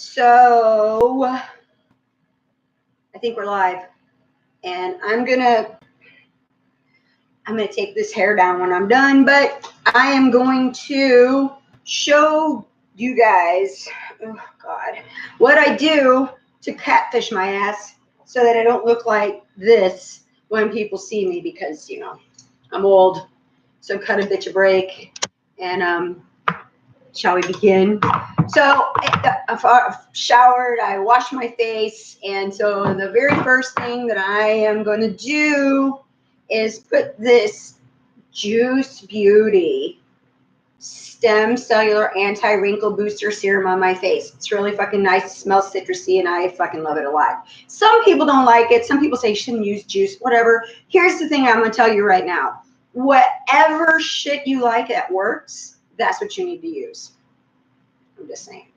So I think we're live, and I'm gonna take this hair down when I'm done, but I am going to show you guys, oh God, what I do to catfish my ass so that I don't look like this when people see me, because you know I'm old. So cut a bitch a break, and shall we begin? So I've showered, I washed my face, and so the very first thing that I am going to do is put this Juice Beauty Stem Cellular Anti-Wrinkle Booster Serum on my face. It's really fucking nice. It smells citrusy, and I fucking love it a lot. Some people don't like it. Some people say you shouldn't use juice, whatever. Here's the thing I'm going to tell you right now. Whatever shit you like that works, that's what you need to use. I'm just saying.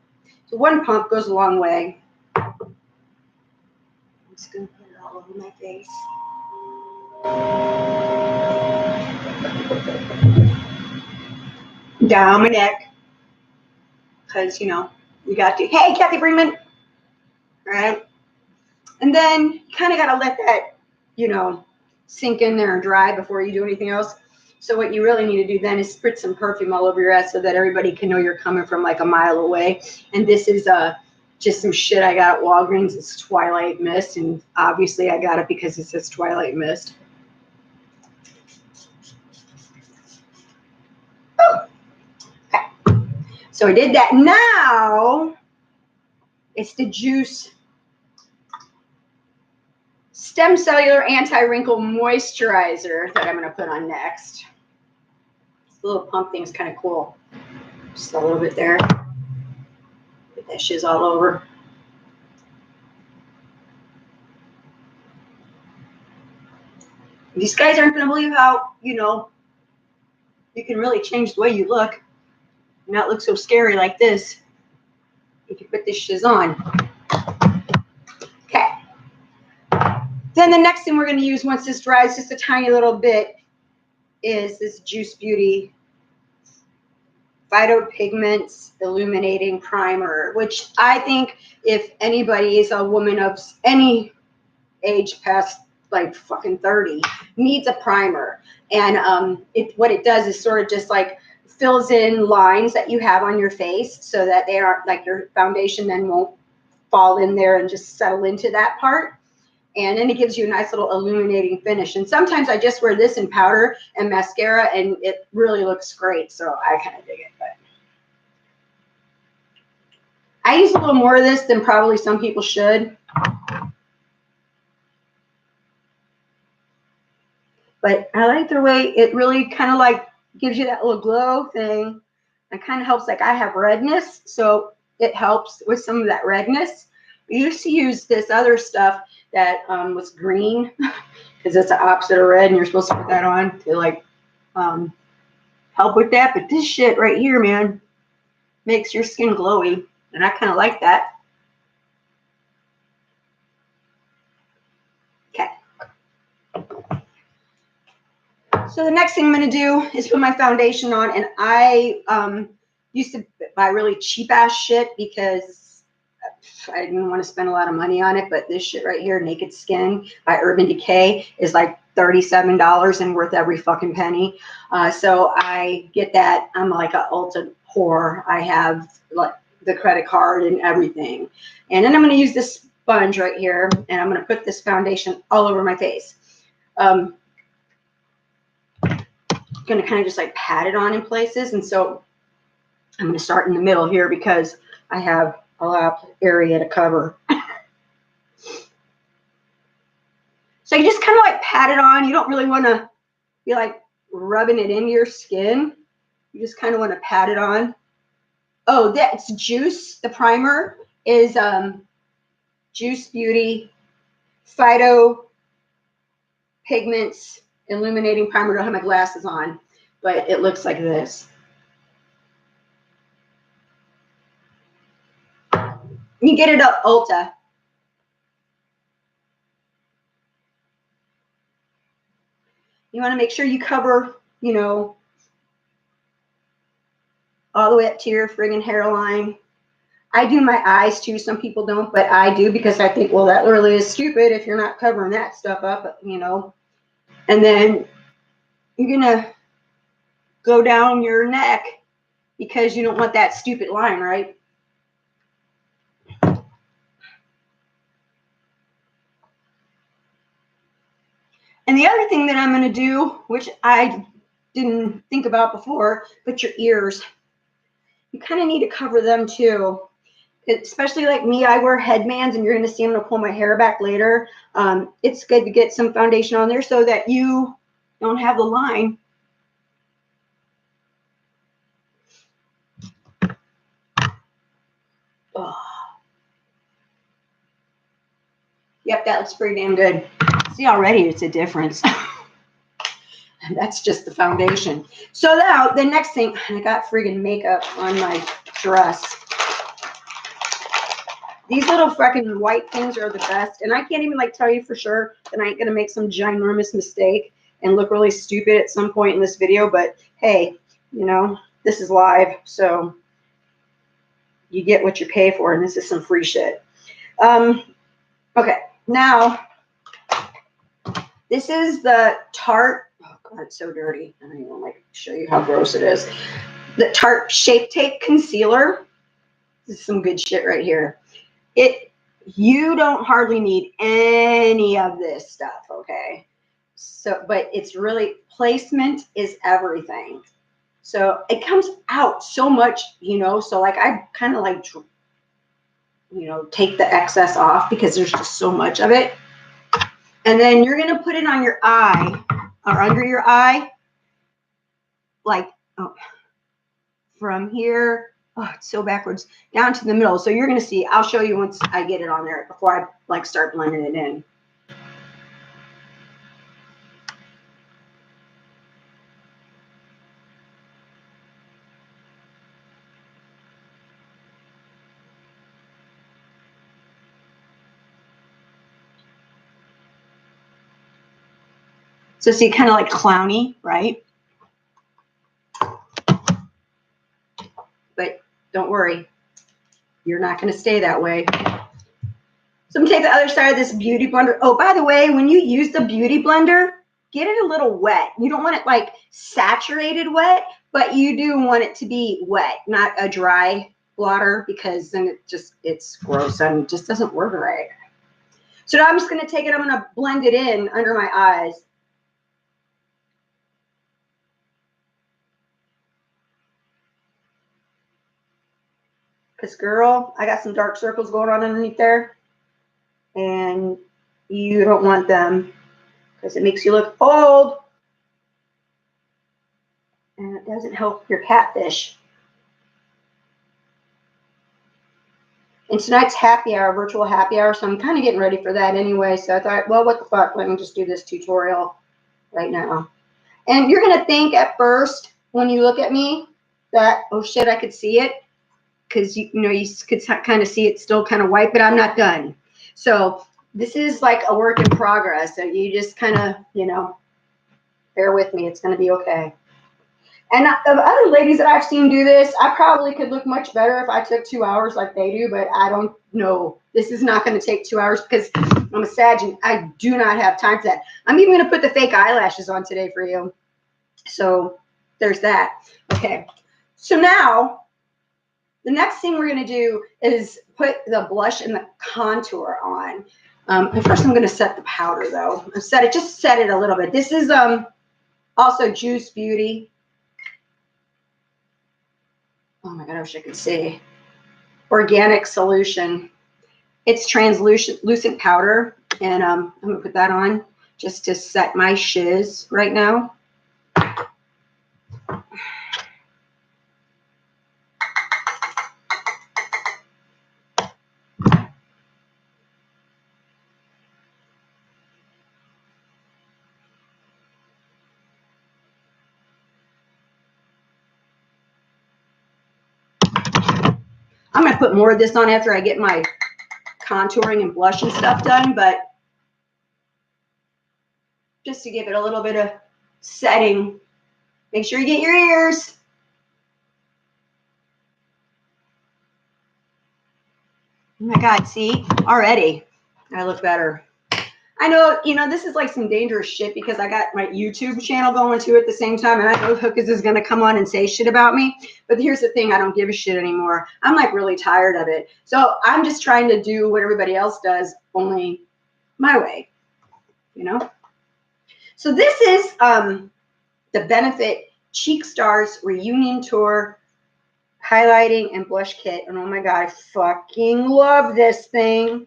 So one pump goes a long way. I'm just going to put it all over my face. Down my neck. Because, you know, you got to. Hey, Kathy Freeman. All right. And then you kind of got to let that, you know, sink in there and dry before you do anything else. So what you really need to do then is spritz some perfume all over your ass so that everybody can know you're coming from like a mile away. And this is just some shit I got at Walgreens. It's Twilight Mist, and obviously I got it because it says Twilight Mist. Oh. Okay. So I did that. Now it's the Juice Stem Cellular Anti-Wrinkle Moisturizer that I'm going to put on next. This little pump thing is kind of cool. Just a little bit there. Get that shiz all over. These guys aren't going to believe how, you know, you can really change the way you look and not look so scary like this if you put this shiz on. Okay. Then the next thing we're going to use once this dries just a tiny little bit is this Juice Beauty Phytopigments Illuminating Primer, which I think if anybody is a woman of any age past like fucking 30 needs a primer. And what it does is sort of just like fills in lines that you have on your face so that they aren't like your foundation then won't fall in there and just settle into that part. And then it gives you a nice little illuminating finish. And sometimes I just wear this in powder and mascara, and it really looks great. So I kind of dig it. But I use a little more of this than probably some people should. But I like the way it really kind of like gives you that little glow thing. It kind of helps, like I have redness, so it helps with some of that redness. We used to use this other stuff that was green because it's the opposite of red, and you're supposed to put that on to like help with that. But this shit right here, man, makes your skin glowy, and I kind of like that. Okay. So the next thing I'm going to do is put my foundation on, and I used to buy really cheap ass shit because I didn't want to spend a lot of money on it, but this shit right here, Naked Skin by Urban Decay, is like $37 and worth every fucking penny. So I get that. I'm like an Ulta whore. I have like the credit card and everything. And then I'm going to use this sponge right here, and I'm going to put this foundation all over my face. I'm going to kind of just like pat it on in places. And so I'm going to start in the middle here because I have a lot of area to cover. So you just kind of like pat it on. You don't really want to be like rubbing it into your skin. You just kind of want to pat it on. Oh, that's Juice. The primer is Juice Beauty Phytopigments Illuminating Primer. I don't have my glasses on, but it looks like this. You get it at Ulta. You want to make sure you cover, you know, all the way up to your friggin' hairline. I do my eyes too. Some people don't, but I do because I think, well, that really is stupid if you're not covering that stuff up, you know. And then you're going to go down your neck because you don't want that stupid line, right? And the other thing that I'm going to do, which I didn't think about before, but your ears. You kind of need to cover them too. Especially like me, I wear headbands, and you're going to see I'm going to pull my hair back later. It's good to get some foundation on there so that you don't have the line. Oh. Yep, that looks pretty damn good. See, already it's a difference. And that's just the foundation. So now the next thing, I got friggin' makeup on my dress. These little freaking white things are the best. And I can't even like tell you for sure that I ain't going to make some ginormous mistake and look really stupid at some point in this video. But hey, you know, this is live. So you get what you pay for. And this is some free shit. Okay. Now, this is the Tarte. Oh, God, it's so dirty. I don't even like to show you how gross it is. The Tarte Shape Tape Concealer. This is some good shit right here. You don't hardly need any of this stuff, okay? So, but it's really, placement is everything. So it comes out so much, you know, so like I kind of like, you know, take the excess off because there's just so much of it. And then you're going to put it on your eye or under your eye, like from here. Oh, it's so backwards. Down to the middle. So you're going to see. I'll show you once I get it on there before I like start blending it in. So see, kind of like clowny, right? But don't worry. You're not going to stay that way. So I'm going to take the other side of this beauty blender. Oh, by the way, when you use the beauty blender, get it a little wet. You don't want it like saturated wet, but you do want it to be wet, not a dry blotter, because then it's gross and it just doesn't work right. So now I'm just going to take it, I'm going to blend it in under my eyes. Because, girl, I got some dark circles going on underneath there. And you don't want them because it makes you look old. And it doesn't help your catfish. And tonight's happy hour, virtual happy hour. So I'm kind of getting ready for that anyway. So I thought, well, what the fuck? Let me just do this tutorial right now. And you're going to think at first when you look at me that, oh, shit, I could see it. Because, you know, you could kind of see it still kind of white, but I'm not done. So this is like a work in progress. So you just kind of, you know, bear with me. It's going to be okay. And of other ladies that I've seen do this, I probably could look much better if I took 2 hours like they do, but I don't know. This is not going to take 2 hours because I'm a Sag and I do not have time for that. I'm even going to put the fake eyelashes on today for you. So there's that. Okay. So now the next thing we're going to do is put the blush and the contour on. First, I'm going to set the powder, though. Just set it a little bit. This is also Juice Beauty. Oh, my God, I wish I could see. Organic Solution. It's translucent powder, and I'm going to put that on just to set my shiz right now. I'm going to put more of this on after I get my contouring and blush and stuff done, but just to give it a little bit of setting. Make sure you get your ears. Oh my God, see? Already I look better. I know, this is like some dangerous shit because I got my YouTube channel going too at the same time, and I know Hookers is going to come on and say shit about me. But here's the thing, I don't give a shit anymore. I'm like really tired of it. So I'm just trying to do what everybody else does, only my way, So this is the Benefit Cheek Stars Reunion Tour Highlighting and Blush Kit. And oh my God, I fucking love this thing.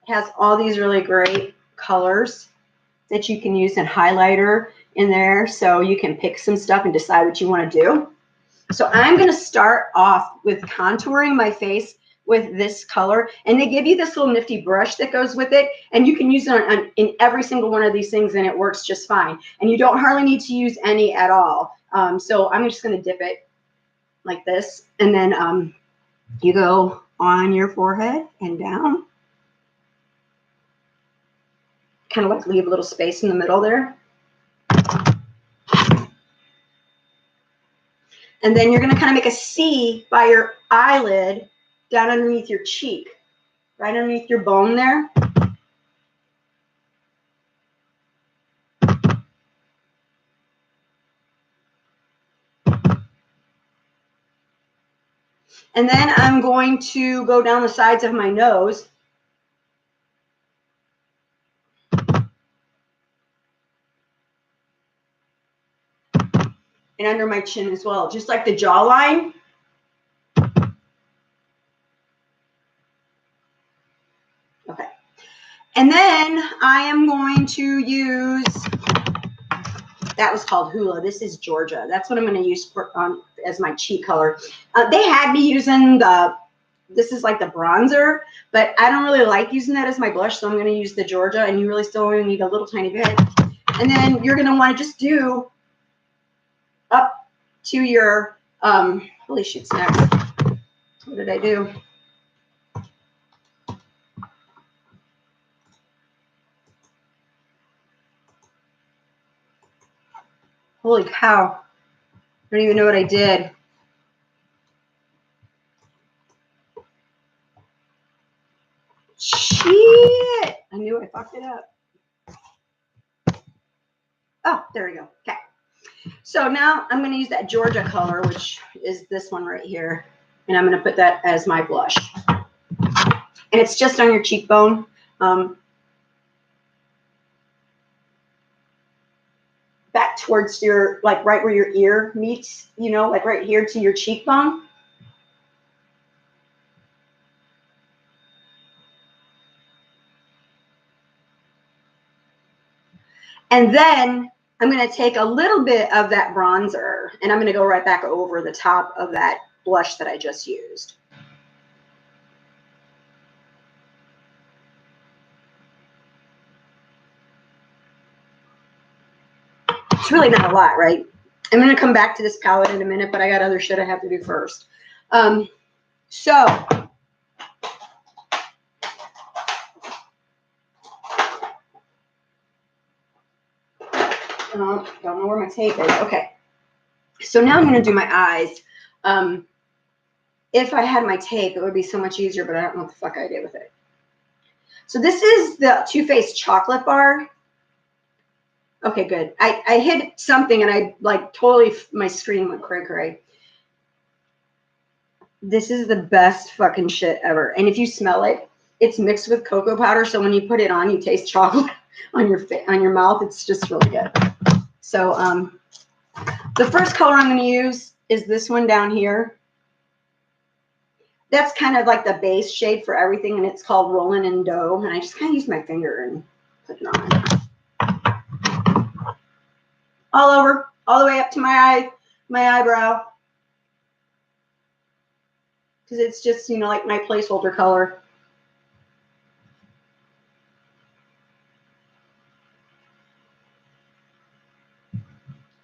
It has all these really great colors that you can use in highlighter in there. So you can pick some stuff and decide what you want to do. So I'm going to start off with contouring my face with this color. And they give you this little nifty brush that goes with it. And you can use it in every single one of these things and it works just fine. And you don't hardly need to use any at all. So I'm just going to dip it like this. And then you go on your forehead and down. Kind of like leave a little space in the middle there. And then you're going to kind of make a C by your eyelid down underneath your cheek, right underneath your bone there. And then I'm going to go down the sides of my nose. And under my chin as well, just like the jawline. Okay. And then I am going to use, that was called Hula. This is Georgia. That's what I'm going to use for, as my cheek color. They had me using this is like the bronzer, but I don't really like using that as my blush, so I'm going to use the Georgia, and you really still only need a little tiny bit. And then you're going to want to just do up to your, holy shit snacks. What did I do? Holy cow. I don't even know what I did. Shit. I knew I fucked it up. Oh, there we go. Okay. So now I'm going to use that Georgia color, which is this one right here. And I'm going to put that as my blush. And it's just on your cheekbone. Back towards your, like right where your ear meets, like right here to your cheekbone. And then I'm going to take a little bit of that bronzer and I'm going to go right back over the top of that blush that I just used. It's really not a lot, right? I'm going to come back to this palette in a minute, but I got other shit I have to do first. Don't know where my tape is. Okay. So now I'm going to do my eyes. If I had my tape, it would be so much easier, but I don't know what the fuck I did with it. So this is the Too Faced chocolate bar. Okay, good. I hit something and I like totally, my screen went cray-cray. This is the best fucking shit ever. And if you smell it, it's mixed with cocoa powder. So when you put it on, you taste chocolate on your mouth. It's just really good. So the first color I'm going to use is this one down here. That's kind of like the base shade for everything, and it's called Rollin' in Dough. And I just kind of use my finger and put it on. All over, all the way up to my eyebrow. Because it's just, like my placeholder color.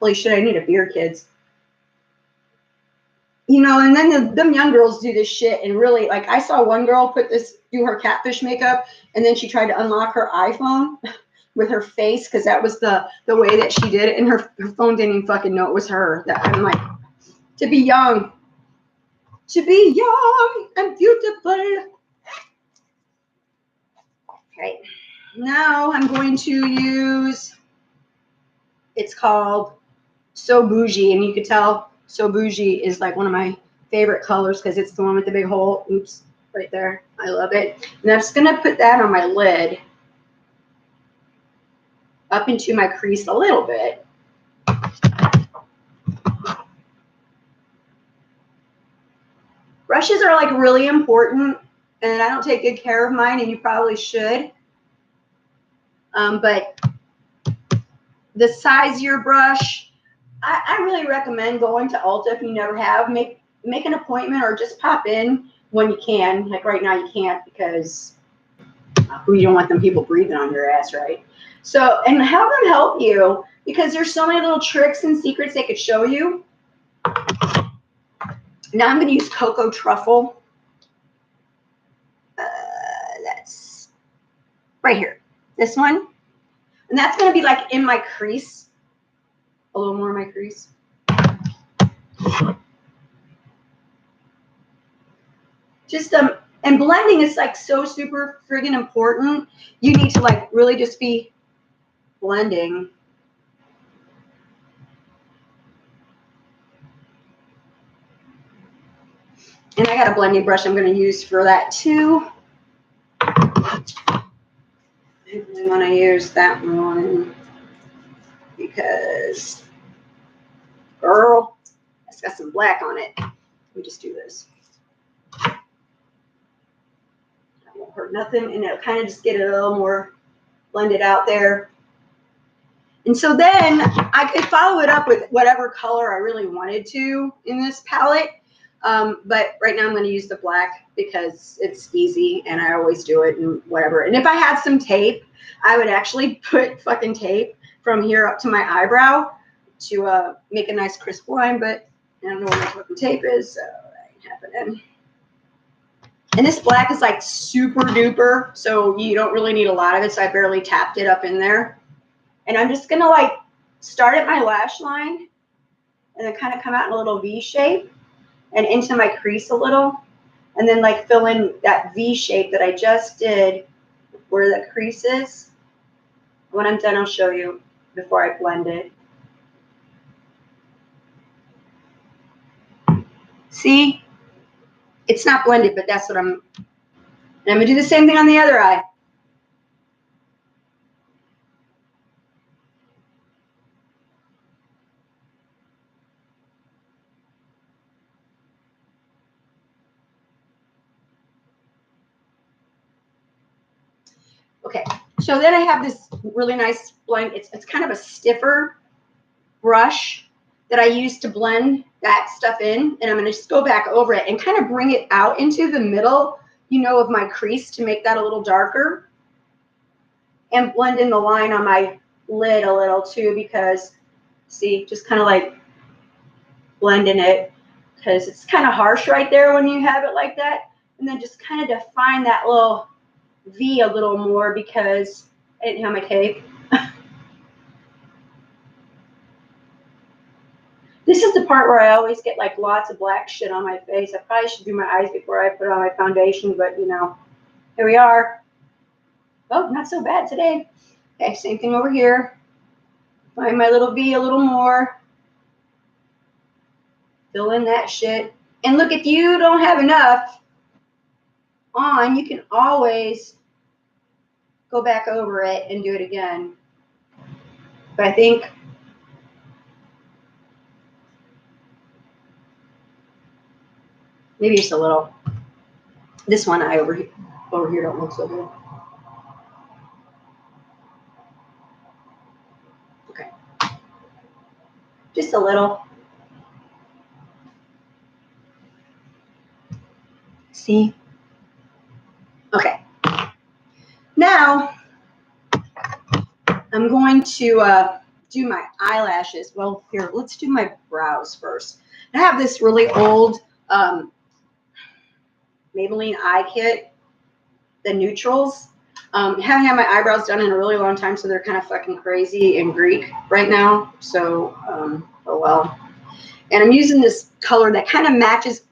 Holy shit, I need a beer, kids. And then them young girls do this shit and really, like, I saw one girl do her Catfish makeup, and then she tried to unlock her iPhone with her face because that was the way that she did it, and her phone didn't even fucking know it was her. I'm like, to be young, to be young and beautiful. Okay, now I'm going to use, it's called So Bougie, and you can tell So Bougie is like one of my favorite colors because it's the one with the big hole. Oops, right there. I love it. And I'm just going to put that on my lid up into my crease a little bit. Brushes are like really important, and I don't take good care of mine, and you probably should. But the size of your brush, I really recommend going to Ulta if you never have. Make an appointment or just pop in when you can. Like right now you can't because you don't want them people breathing on your ass, right? So, and have them help you because there's so many little tricks and secrets they could show you. Now I'm going to use Cocoa Truffle. That's right here. This one. And that's going to be like in my crease. A little more in my crease. Just, and blending is like so super friggin' important. You need to like really just be blending. And I got a blending brush I'm going to use for that too. I really want to use that one because, girl, it's got some black on it. Let me just do this. That won't hurt nothing, and it'll kind of just get it a little more blended out there. And so then I could follow it up with whatever color I really wanted to in this palette. But right now I'm going to use the black because it's easy and I always do it and whatever. And if I had some tape, I would actually put fucking tape from here up to my eyebrow to make a nice crisp line, but I don't know where my fucking tape is, so that ain't happening. And this black is like super duper, so you don't really need a lot of it, so I barely tapped it up in there. And I'm just going to like start at my lash line and then kind of come out in a little V shape and into my crease a little. And then like fill in that V shape that I just did where the crease is. When I'm done, I'll show you before I blend it. See? It's not blended, but that's what I'm going to do the same thing on the other eye. Okay, so then I have this really nice blend. It's kind of a stiffer brush that I use to blend that stuff in, and I'm going to just go back over it and kind of bring it out into the middle, you know, of my crease to make that a little darker, and blend in the line on my lid a little too, because see, just kind of like blending it because it's kind of harsh right there when you have it like that, and then just kind of define that little V a little more because I didn't have my tape. This is the part where I always get like lots of black shit on my face. I probably should do my eyes before I put on my foundation, but you know, here we are. Oh, not so bad today. Okay, same thing over here. Find my little V a little more. Fill in that shit. And look, if you don't have enough on, you can always go back over it and do it again. But I think maybe just a little. This one eye over here don't look so good. Okay. Just a little. See? Okay. Now, I'm going to do my eyelashes. Well, here, let's do my brows first. I have this really old Maybelline eye kit, the neutrals. Haven't had my eyebrows done in a really long time, so they're kind of fucking crazy and Greek right now. So, oh well. And I'm using this color that kind of matches,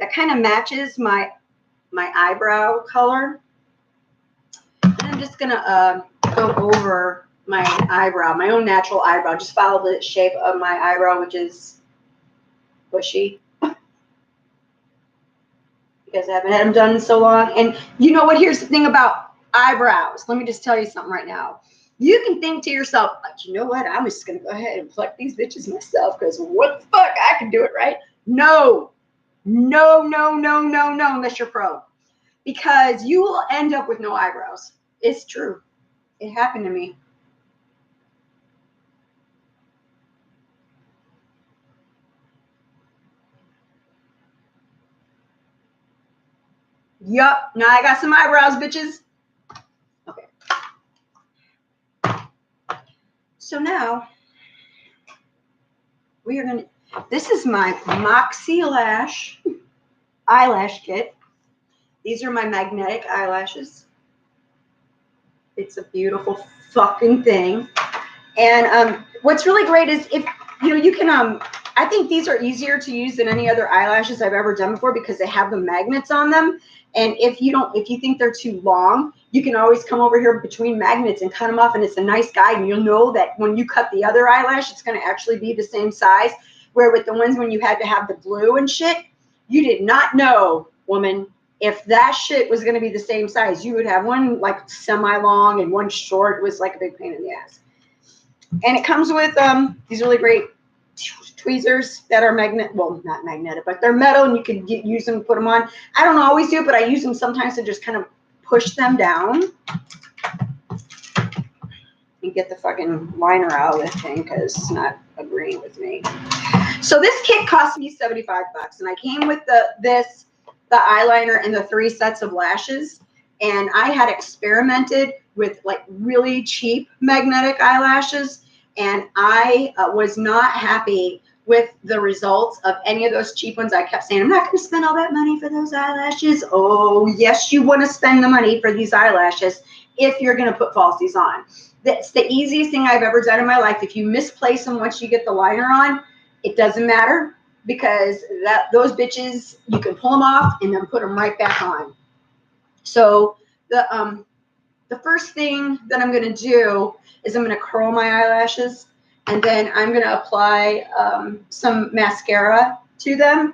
that kind of matches my eyebrow color. And I'm just gonna go over my eyebrow, my own natural eyebrow. Just follow the shape of my eyebrow, which is bushy. Because I haven't had them done in so long. And you know what? Here's the thing about eyebrows. Let me just tell you something right now. You can think to yourself, you know what? I'm just going to go ahead and pluck these bitches myself because what the fuck? I can do it, right? No. No, no, no, no, no, unless you're pro. Because you will end up with no eyebrows. It's true. It happened to me. Yup. Now I got some eyebrows, bitches. Okay. So now we are going to, this is my Moxie Lash eyelash kit. These are my magnetic eyelashes. It's a beautiful fucking thing. And what's really great is if, you can, I think these are easier to use than any other eyelashes I've ever done before because they have the magnets on them. And if you think they're too long, you can always come over here between magnets and cut them off, and it's a nice guide. And you'll know that when you cut the other eyelash, it's going to actually be the same size. Where with the ones when you had to have the glue and shit, you did not know, woman, if that shit was going to be the same size. You would have one like semi-long and one short. It was like a big pain in the ass. And it comes with these really great tweezers that are not magnetic, but they're metal, and you can use them, put them on. I don't always do it, but I use them sometimes to just kind of push them down and get the fucking liner out of the thing because it's not agreeing with me. So this kit cost me $75, and I came with the eyeliner and the 3 sets of lashes. And I had experimented with like really cheap magnetic eyelashes, and I was not happy with the results of any of those cheap ones. I kept saying, I'm not going to spend all that money for those eyelashes. Oh, yes, you want to spend the money for these eyelashes if you're going to put falsies on. That's the easiest thing I've ever done in my life. If you misplace them once you get the liner on, it doesn't matter because those bitches, you can pull them off and then put them right back on. So the first thing that I'm going to do is I'm going to curl my eyelashes, and then I'm going to apply some mascara to them.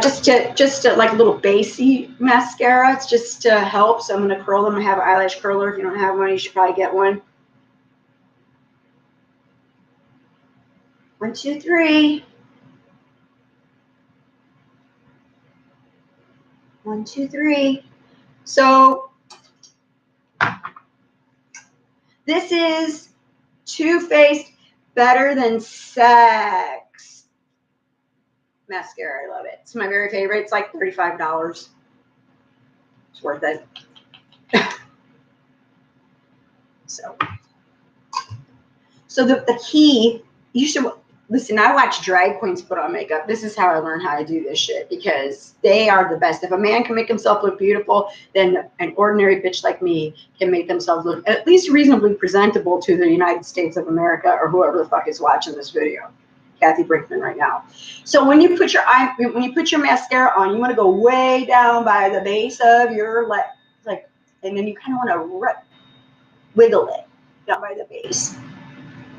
Just to like a little basey mascara. It's just to help. So I'm going to curl them. I have an eyelash curler. If you don't have one, you should probably get one. 1, 2, 3. 1, 2, 3. So this is Too Faced Better Than Sex mascara. I love it. It's my very favorite. It's like $35. It's worth it. So the key, you should listen. I watch drag queens put on makeup. This is how I learned how to do this shit because they are the best. If a man can make himself look beautiful, then an ordinary bitch like me can make themselves look at least reasonably presentable to the United States of America or whoever the fuck is watching this video. Kathy Brinkman right now. So when you put your mascara on, you want to go way down by the base of your and then you kind of want to wiggle it down by the base.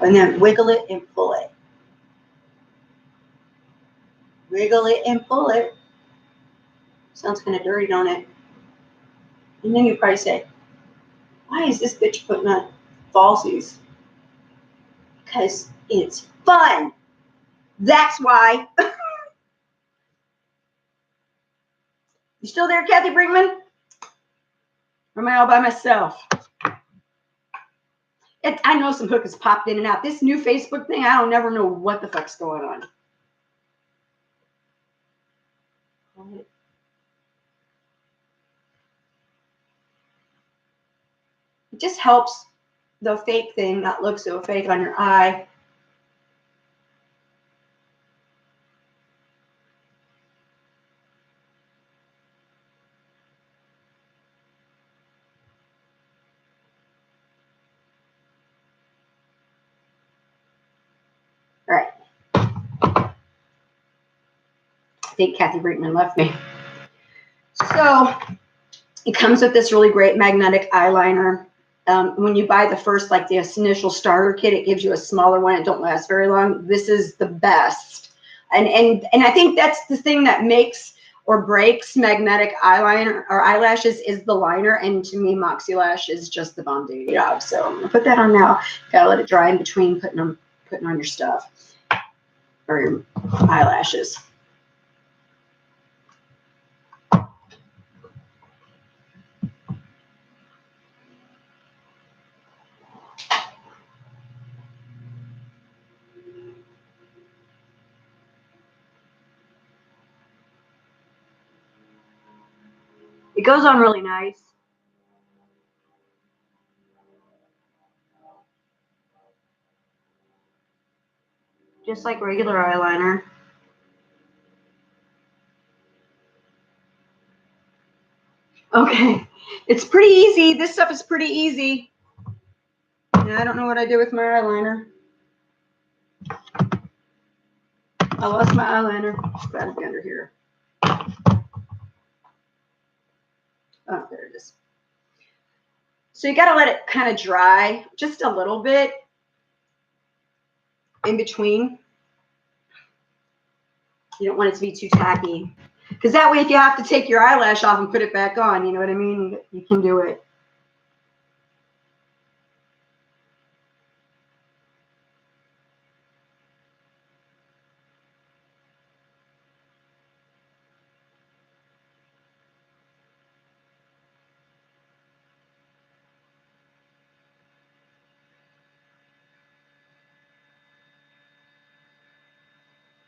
And then wiggle it and pull it. Wiggle it and pull it. Sounds kind of dirty, don't it? And then you probably say, why is this bitch putting on falsies? Because it's fun. That's why. You still there, Kathy Brinkman? Or am I all by myself? I know some hookers popped in and out. This new Facebook thing, I don't never know what the fuck's going on. It just helps the fake thing not look so fake on your eye. All right. think Kathy Brinkman left me. So it comes with this really great magnetic eyeliner. When you buy the first, like the initial starter kit, it gives you a smaller one. It don't last very long. This is the best. And I think that's the thing that makes or breaks magnetic eyeliner or eyelashes is the liner. And to me, Moxie Lash is just the bomb diggity job. So I'm gonna put that on now. Gotta let it dry in between putting on your stuff or your eyelashes. It goes on really nice. Just like regular eyeliner. Okay, it's pretty easy. This stuff is pretty easy. And I don't know what I did with my eyeliner. I lost my eyeliner. It's got to be under here. Oh, there it is. So you got to let it kind of dry just a little bit in between. You don't want it to be too tacky. Because that way, if you have to take your eyelash off and put it back on, you know what I mean? You can do it.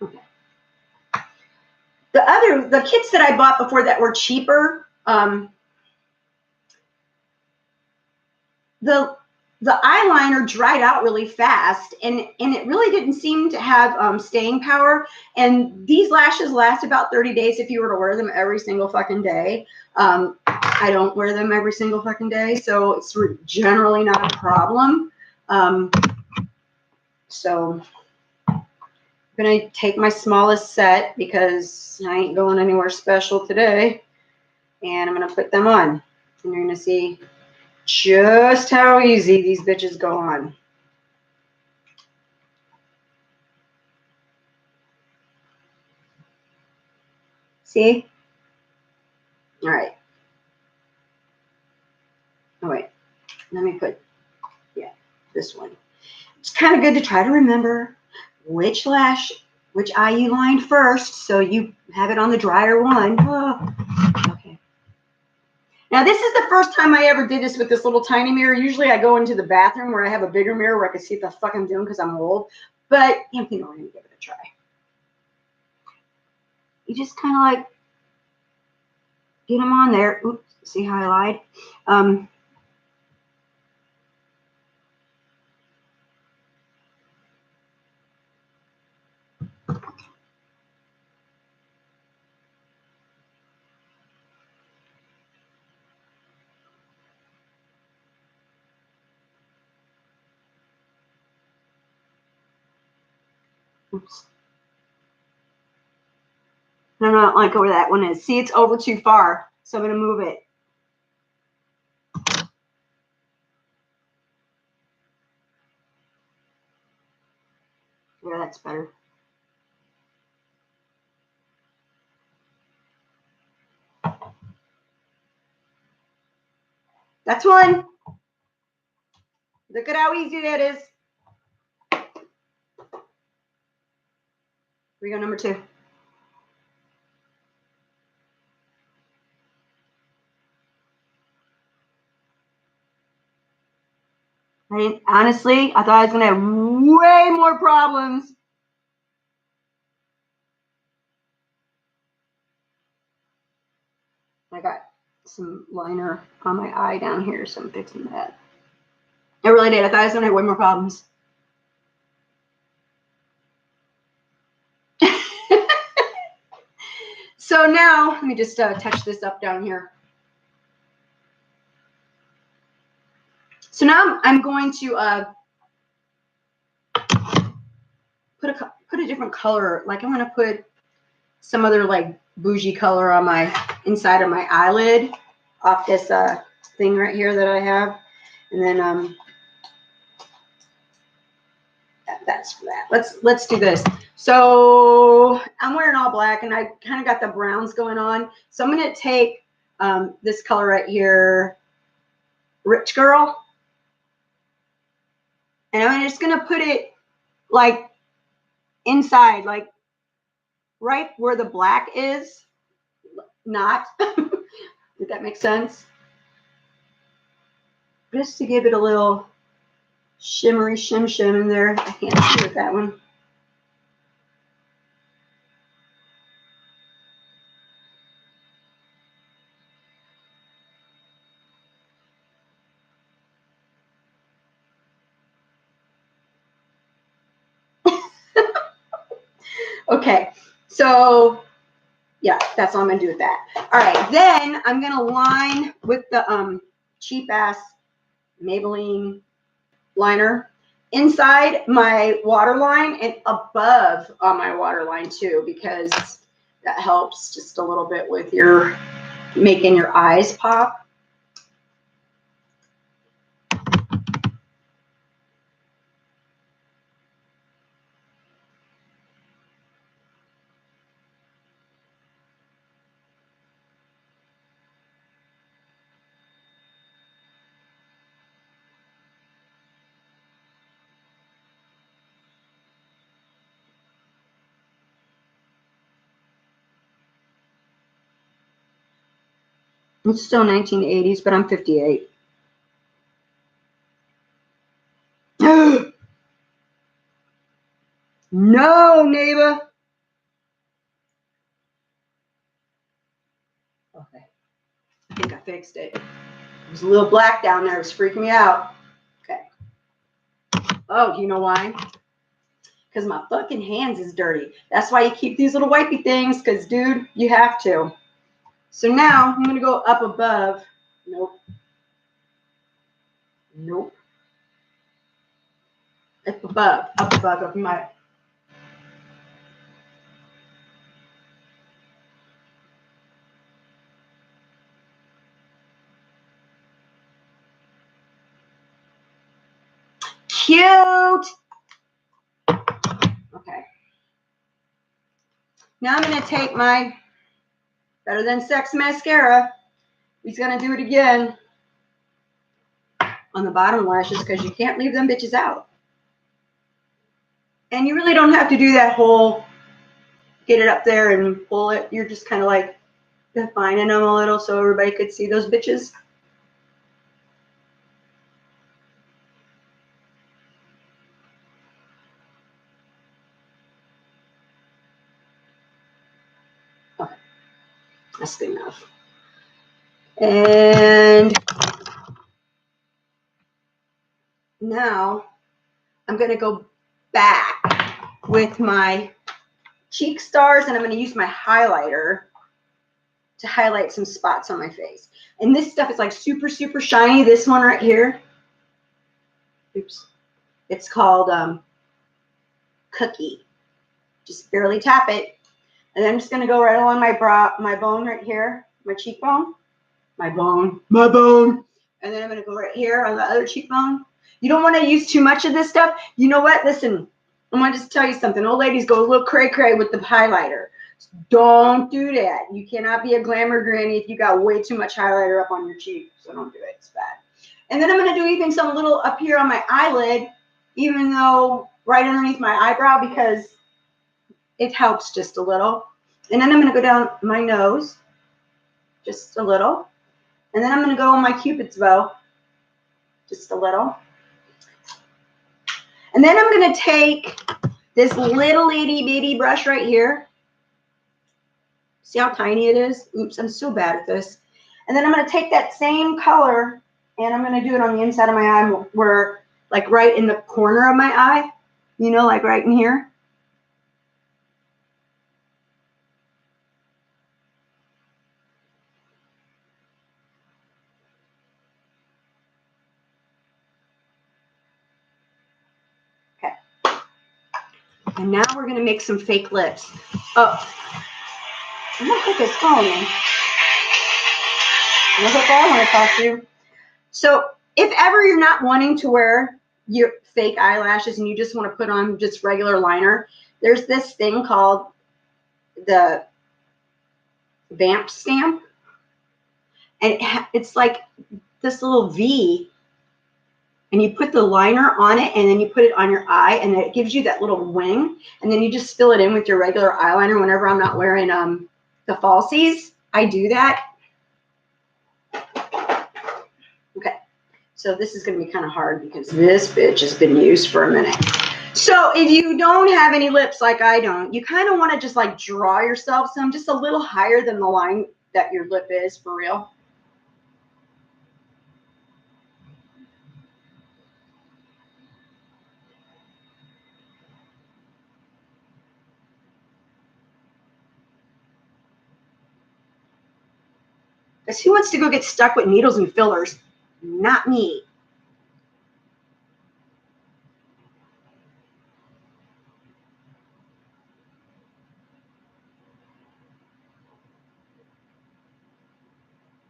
Okay. The kits that I bought before that were cheaper, the eyeliner dried out really fast, and it really didn't seem to have staying power. And these lashes last about 30 days if you were to wear them every single fucking day. I don't wear them every single fucking day, so it's generally not a problem. So I'm gonna take my smallest set because I ain't going anywhere special today, and I'm gonna put them on, and you're gonna see just how easy these bitches go on. See? All right. Oh, wait. Let me put, yeah, this one. It's kind of good to try to remember which eye you lined first, so you have it on the drier one. Oh, okay. Now, this is the first time I ever did this with this little tiny mirror. Usually I go into the bathroom where I have a bigger mirror where I can see what the fuck I'm doing because I'm old. But, you know, we're going to give it a try. You just kind of like get them on there. Oops, see how I lied? Oops. No, I don't like where that one is. See, it's over too far, so I'm going to move it. Yeah, that's better. That's one. Look at how easy that is. Here we go, number two. Honestly, I thought I was going to have way more problems. I got some liner on my eye down here, so I'm fixing that. I really did. I thought I was going to have way more problems. So now, let me just touch this up down here. So now I'm going to put a different color. Like I'm going to put some other like bougie color on my inside of my eyelid off this thing right here that I have. And then that's for that. Let's do this. So I'm wearing all black and I kind of got the browns going on. So I'm going to take this color right here, Rich Girl. And I'm just going to put it like inside, like right where the black is. Not. Did that make sense? Just to give it a little shimmery shim shim in there. I can't see with that one. Okay, so yeah, that's all I'm gonna do with that. All right, then I'm gonna line with the cheap ass Maybelline liner inside my waterline and above on my waterline too, because that helps just a little bit with your making your eyes pop. It's still 1980s, but I'm 58. No, neighbor. Okay, I think I fixed it. It was a little black down there. It was freaking me out. Okay. Oh, do you know why? Because my fucking hands is dirty. That's why you keep these little wipey things, because, dude, you have to. So now I'm going to go up above. Nope. Nope. Up above, up my. Cute. Okay. Now I'm going to take my Better Than Sex mascara. He's going to do it again on the bottom lashes because you can't leave them bitches out. And you really don't have to do that whole get it up there and pull it. You're just kind of like defining them a little so everybody could see those bitches. Okay. That's good enough. And now I'm going to go back with my cheek stars and I'm going to use my highlighter to highlight some spots on my face. And this stuff is like super, super shiny. This one right here. Oops. It's called Cookie. Just barely tap it. And then I'm just going to go right along my bone right here, my cheekbone. My bone. And then I'm going to go right here on the other cheekbone. You don't want to use too much of this stuff. You know what? Listen, I want to just tell you something. Old ladies go a little cray-cray with the highlighter. Don't do that. You cannot be a glamour granny if you got way too much highlighter up on your cheek. So don't do it. It's bad. And then I'm going to do even some little up here on my eyelid, even though right underneath my eyebrow, because it helps just a little. And then I'm going to go down my nose just a little. And then I'm going to go on my Cupid's bow just a little. And then I'm going to take this little itty bitty brush right here. See how tiny it is? Oops, I'm so bad at this. And then I'm going to take that same color and I'm going to do it on the inside of my eye, where, like right in the corner of my eye, you know, like right in here. Okay. And now we're going to make some fake lips. Oh, I'm not think it's calling me. Look at that. I want to talk to you. So if ever you're not wanting to wear your fake eyelashes and you just want to put on just regular liner, there's this thing called the Vamp Stamp. And it's like this little V. And you put the liner on it, and then you put it on your eye, and it gives you that little wing. And then you just fill it in with your regular eyeliner whenever I'm not wearing the falsies. I do that. Okay. So this is going to be kind of hard because this bitch has been used for a minute. So if you don't have any lips like I don't, you kind of want to just like draw yourself some just a little higher than the line that your lip is for real. Because who wants to go get stuck with needles and fillers? Not me.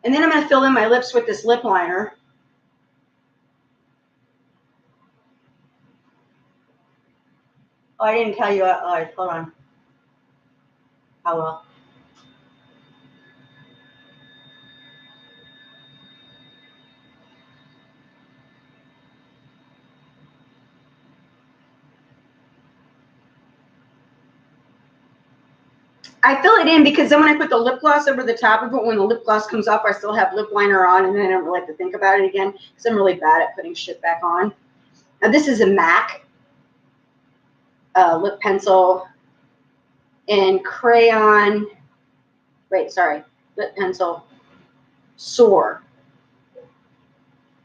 And then I'm going to fill in my lips with this lip liner. Oh, I didn't tell you. Hold on. Oh, well. I fill it in because then when I put the lip gloss over the top of it, when the lip gloss comes off, I still have lip liner on, and then I don't really have to think about it again because I'm really bad at putting shit back on. Now, this is a MAC lip pencil and crayon. Wait, sorry. Lip pencil. Soar.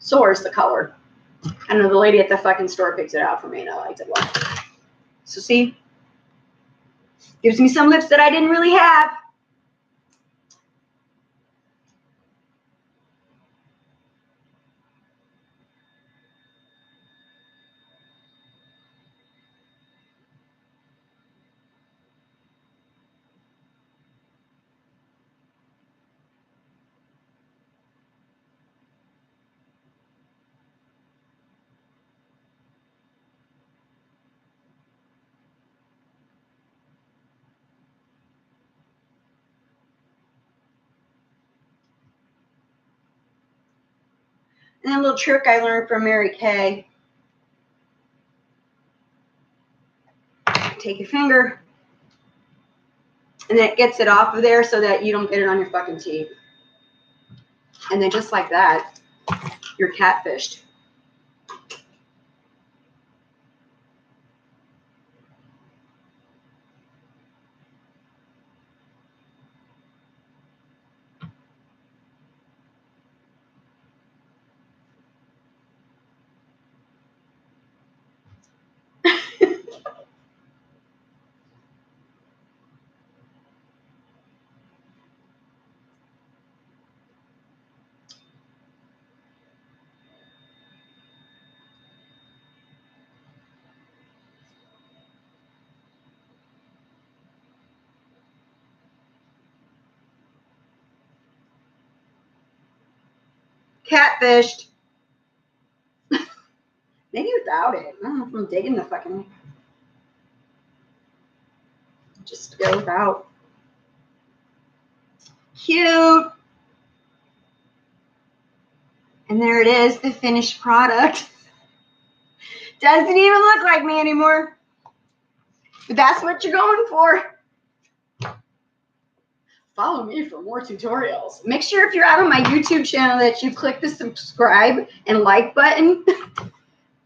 Soar is the color. I don't know, the lady at the fucking store picked it out for me, and I liked it a lot. So see? Gives me some lips that I didn't really have. And then a little trick I learned from Mary Kay. Take your finger, and then it gets it off of there so that you don't get it on your fucking teeth. And then just like that, you're catfished. Catfished. Maybe without it. I don't know if I'm digging the fucking. Just go without. Cute. And there it is, the finished product. Doesn't even look like me anymore. But that's what you're going for. Follow me for more tutorials. Make sure if you're out on my YouTube channel that you click the subscribe and like button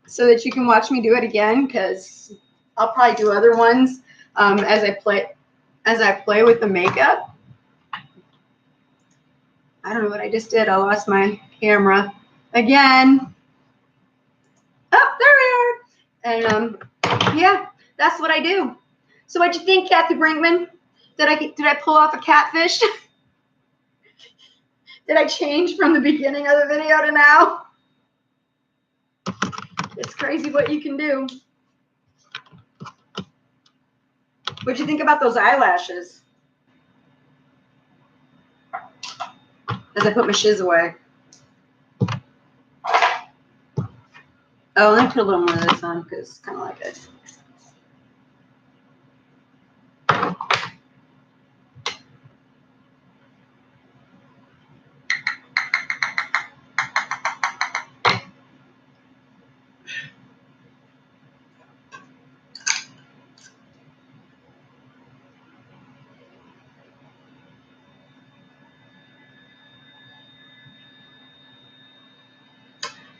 so that you can watch me do it again, because I'll probably do other ones as I play with the makeup. I don't know what I just did. I lost my camera again. Oh, there we are. And yeah, that's what I do. So what'd you think, Kathy Brinkman? Did I pull off a catfish? Did I change from the beginning of the video to now? It's crazy what you can do. What'd you think about those eyelashes? as I put my shiz away. Oh, let me put a little more of this on because I kind of like it.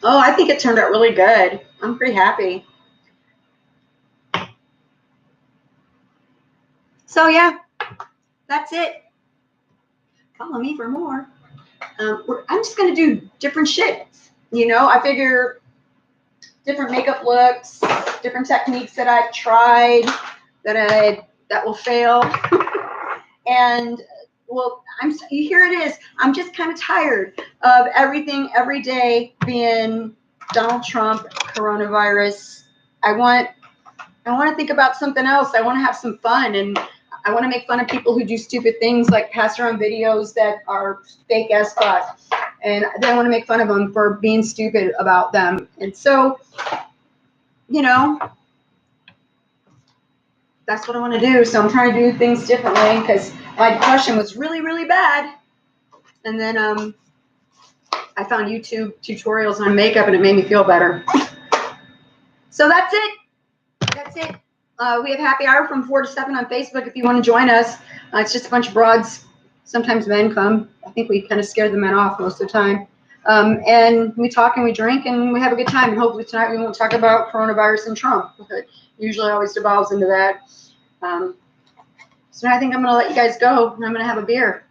Oh, I think it turned out really good. I'm pretty happy. So yeah, that's it. Follow me for more. I'm just gonna do different shit. You know, I figure different makeup looks, different techniques that I've tried that will fail, and well, here it is. I'm just kind of tired of everything every day being Donald Trump, coronavirus. I want to think about something else. I want to have some fun, and I want to make fun of people who do stupid things like pass around videos that are fake as fuck. And then I want to make fun of them for being stupid about them. And so, you know, that's what I want to do. So I'm trying to do things differently because my depression was really, really bad. And then I found YouTube tutorials on makeup and it made me feel better. So that's it. That's it. We have happy hour from 4 to 7 on Facebook if you want to join us. It's just a bunch of broads. Sometimes men come. I think we kind of scare the men off most of the time. And we talk and we drink and we have a good time. And hopefully tonight we won't talk about coronavirus and Trump. It usually always devolves into that. So I think I'm going to let you guys go and I'm going to have a beer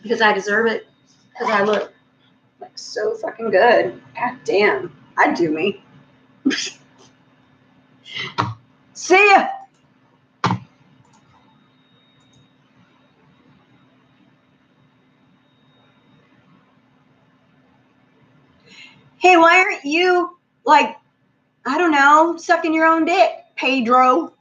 because I deserve it. Because I look like so fucking good. God damn. I'd do me. See ya. Hey, why aren't you, like, I don't know, sucking your own dick, Pedro?